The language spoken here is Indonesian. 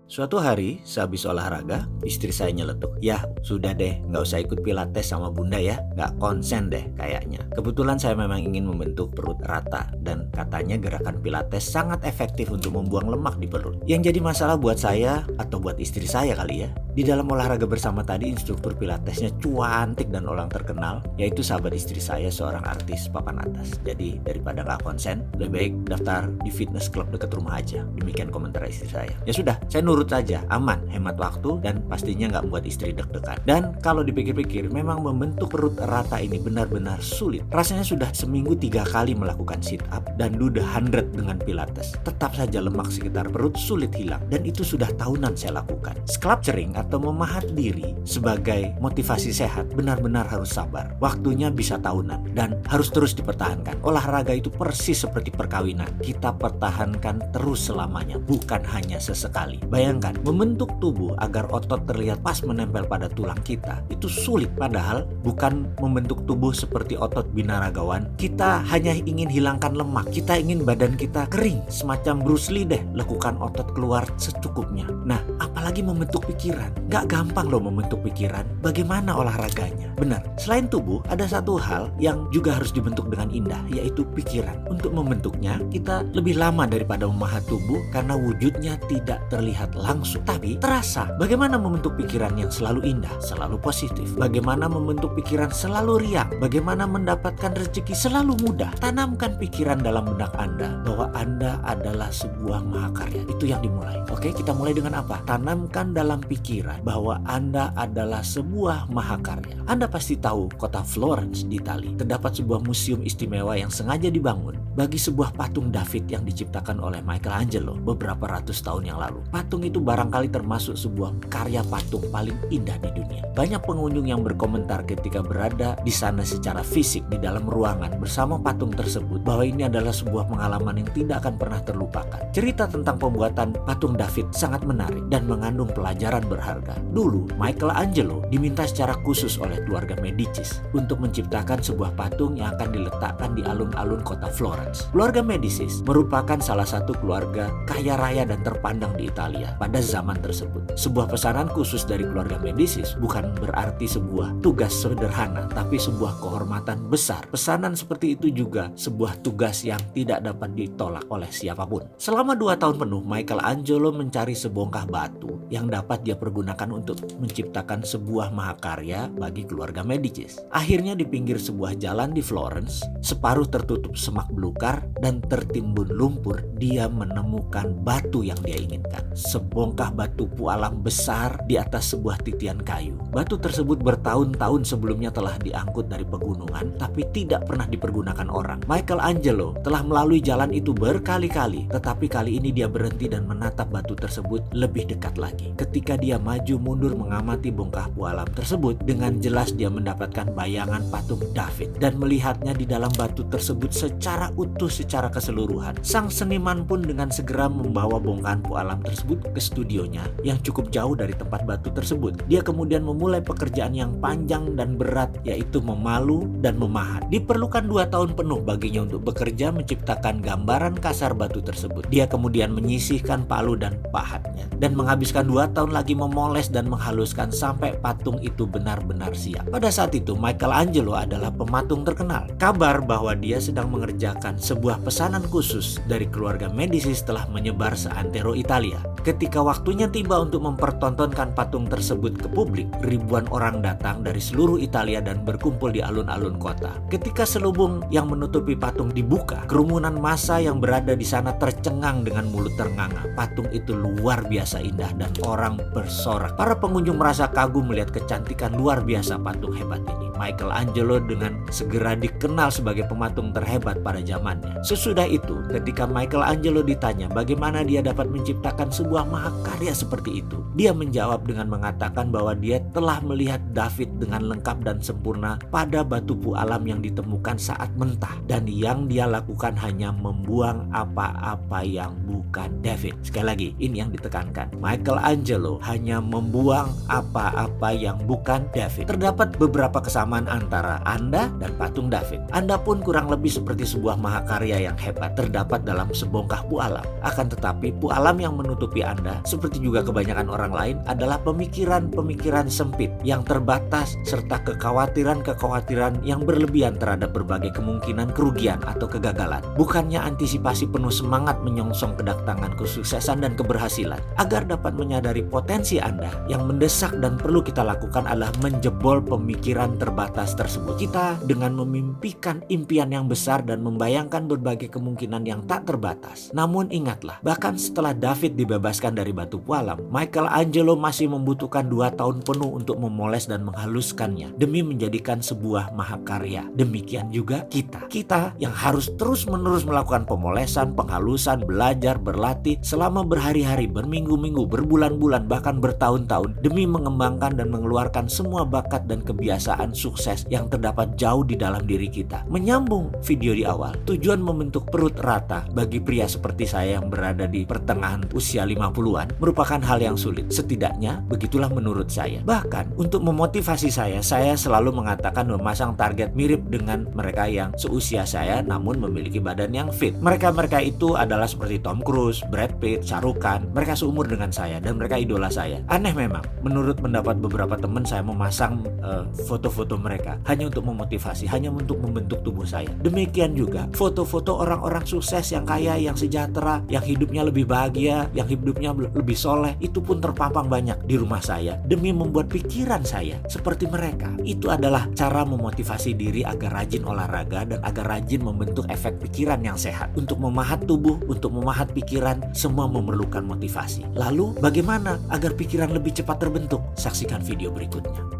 Suatu hari, sehabis olahraga, istri saya nyeletuk, "Yah, sudah deh, nggak usah ikut pilates sama bunda ya, nggak konsen deh kayaknya." Kebetulan saya memang ingin membentuk perut rata, dan katanya gerakan pilates sangat efektif untuk membuang lemak di perut. Yang jadi masalah buat saya, atau buat istri saya kali ya, di dalam olahraga bersama tadi instruktur pilatesnya cuantik dan orang terkenal, yaitu sahabat istri saya, seorang artis papan atas. Jadi daripada nggak konsen, lebih baik daftar di fitness club dekat rumah aja. Demikian komentar istri saya. Ya sudah, saya nurut saja, aman, hemat waktu, dan pastinya nggak membuat istri deg-degan. Dan kalau dipikir-pikir, memang membentuk perut rata ini benar-benar sulit. Rasanya sudah seminggu 3 kali melakukan sit up dan do the 100 dengan pilates. Tetap saja lemak sekitar perut sulit hilang, dan itu sudah tahunan saya lakukan. Sculpturing atau memahat diri sebagai motivasi sehat benar-benar harus sabar. Waktunya bisa tahunan dan harus terus dipertahankan. Olahraga itu persis seperti perkawinan. Kita pertahankan terus selamanya, bukan hanya sesekali. Bayangkan, membentuk tubuh agar otot terlihat pas menempel pada tulang kita itu sulit, padahal bukan membentuk tubuh seperti otot binaragawan. Kita hanya ingin hilangkan lemak, kita ingin badan kita kering, semacam Bruce Lee deh, lakukan otot keluar secukupnya. Nah, apalagi membentuk pikiran. Gak gampang loh membentuk pikiran. Bagaimana olahraganya? Benar, selain tubuh, ada satu hal yang juga harus dibentuk dengan indah, yaitu pikiran. Untuk membentuknya, kita lebih lama daripada memahat tubuh karena wujudnya tidak terlihat langsung, tapi terasa. Bagaimana membentuk pikiran yang selalu indah, selalu positif? Bagaimana membentuk pikiran selalu riang? Bagaimana mendapatkan rezeki selalu mudah? Tanamkan pikiran dalam benak Anda bahwa Anda adalah sebuah mahakarya. Itu yang dimulai. Oke, kita mulai dengan apa? Tanamkan dalam pikiran bahwa Anda adalah sebuah mahakarya. Anda pasti tahu kota Florence di Italia terdapat sebuah museum istimewa yang sengaja dibangun bagi sebuah patung David yang diciptakan oleh Michelangelo beberapa ratus tahun yang lalu. Patung itu barangkali termasuk sebuah karya patung paling indah di dunia. Banyak pengunjung yang berkomentar ketika berada di sana secara fisik di dalam ruangan bersama patung tersebut bahwa ini adalah sebuah pengalaman yang tidak akan pernah terlupakan. Cerita tentang pembuatan patung David sangat menarik dan mengandung pelajaran berharga. Dulu, Michelangelo diminta secara khusus oleh keluarga Medicis untuk menciptakan sebuah patung yang akan diletakkan di alun-alun kota Florence. Keluarga Medicis merupakan salah satu keluarga kaya raya dan terpandang di Italia pada zaman tersebut. Sebuah pesanan khusus dari keluarga Medicis bukan berarti sebuah tugas sederhana, tapi sebuah kehormatan besar. Pesanan seperti itu juga sebuah tugas yang tidak dapat ditolak oleh siapapun. Selama 2 tahun penuh, Michelangelo mencari sebongkah batu yang dapat dia pergunakan untuk menciptakan sebuah mahakarya bagi keluarga Medicis. Akhirnya di pinggir sebuah jalan di Florence, separuh tertutup semak belukar dan tertimbun lumpur, dia menemukan batu yang dia inginkan. Sebongkah batu pualam besar di atas sebuah titian kayu. Batu tersebut bertahun-tahun sebelumnya telah diangkut dari pegunungan, tapi tidak pernah dipergunakan orang. Michelangelo telah melalui jalan itu berkali-kali, tetapi kali ini dia berhenti dan menatap batu tersebut lebih dekat lagi. Ketika dia maju mundur mengamati bongkah pualam tersebut, dengan jelas dia mendapatkan bayangan patung David dan melihatnya di dalam batu tersebut secara utuh, secara keseluruhan. Sang seniman pun dengan segera membawa bongkahan pualam tersebut ke studionya yang cukup jauh dari tempat batu tersebut. Dia kemudian memulai pekerjaan yang panjang dan berat, yaitu memalu dan memahat. Diperlukan 2 tahun penuh baginya untuk bekerja menciptakan gambaran kasar batu tersebut. Dia kemudian menyisihkan palu dan pahatnya dan menghabiskan 2 tahun lagi memoles dan menghaluskan sampai patung itu benar-benar siap. Pada saat itu Michelangelo adalah pematung terkenal. Kabar bahwa dia sedang mengerjakan sebuah pesanan khusus dari keluarga Medicis telah menyebar seantero Italia. Ketika waktunya tiba untuk mempertontonkan patung tersebut ke publik, ribuan orang datang dari seluruh Italia dan berkumpul di alun-alun kota. Ketika selubung yang menutupi patung dibuka, kerumunan massa yang berada di sana tercengang dengan mulut ternganga. Patung itu luar biasa indah dan orang bersorak. Para pengunjung merasa kagum melihat kecantikan luar biasa patung hebat ini. Michelangelo dengan segera dikenal sebagai pematung terhebat pada zamannya. Sesudah itu, ketika Michelangelo ditanya bagaimana dia dapat menciptakan sebuah mahakarya seperti itu, dia menjawab dengan mengatakan bahwa dia telah melihat David dengan lengkap dan sempurna pada batu pualam yang ditemukan saat mentah, dan yang dia lakukan hanya membuang apa-apa yang bukan David. Sekali lagi, ini yang ditekankan. Michelangelo hanya membuang apa-apa yang bukan David. Terdapat beberapa kesamaan kebersamaan antara Anda dan patung David. Anda pun kurang lebih seperti sebuah mahakarya yang hebat terdapat dalam sebongkah pualam. Akan tetapi pualam yang menutupi Anda, seperti juga kebanyakan orang lain, adalah pemikiran-pemikiran sempit yang terbatas serta kekhawatiran-kekhawatiran yang berlebihan terhadap berbagai kemungkinan kerugian atau kegagalan. Bukannya antisipasi penuh semangat menyongsong kedatangan kesuksesan dan keberhasilan. Agar dapat menyadari potensi Anda, yang mendesak dan perlu kita lakukan adalah menjebol pemikiran terbatas tersebut. Kita dengan memimpikan impian yang besar dan membayangkan berbagai kemungkinan yang tak terbatas. Namun ingatlah, bahkan setelah David dibebaskan dari batu pualam, Michelangelo masih membutuhkan 2 tahun penuh untuk memoles dan menghaluskannya demi menjadikan sebuah mahakarya. Demikian juga kita yang harus terus-menerus melakukan pemolesan, penghalusan, belajar, berlatih selama berhari-hari, berminggu-minggu, berbulan-bulan, bahkan bertahun-tahun demi mengembangkan dan mengeluarkan semua bakat dan kebiasaan sukses yang terdapat jauh di dalam diri kita. Menyambung video di awal, tujuan membentuk perut rata bagi pria seperti saya yang berada di pertengahan usia 50-an merupakan hal yang sulit. Setidaknya begitulah menurut saya. Bahkan untuk memotivasi saya selalu mengatakan memasang target mirip dengan mereka yang seusia saya namun memiliki badan yang fit. Mereka itu adalah seperti Tom Cruise, Brad Pitt, Shah Rukh Khan. Mereka seumur dengan saya dan mereka idola saya. Aneh memang, menurut pendapat beberapa teman saya memasang foto-foto mereka hanya untuk memotivasi, hanya untuk membentuk tubuh saya. Demikian juga foto-foto orang-orang sukses yang kaya, yang sejahtera, yang hidupnya lebih bahagia, yang hidupnya lebih soleh, itu pun terpampang banyak di rumah saya demi membuat pikiran saya seperti mereka. Itu adalah cara memotivasi diri agar rajin olahraga dan agar rajin membentuk efek pikiran yang sehat. Untuk memahat tubuh, untuk memahat pikiran, semua memerlukan motivasi. Lalu bagaimana agar pikiran lebih cepat terbentuk? Saksikan video berikutnya.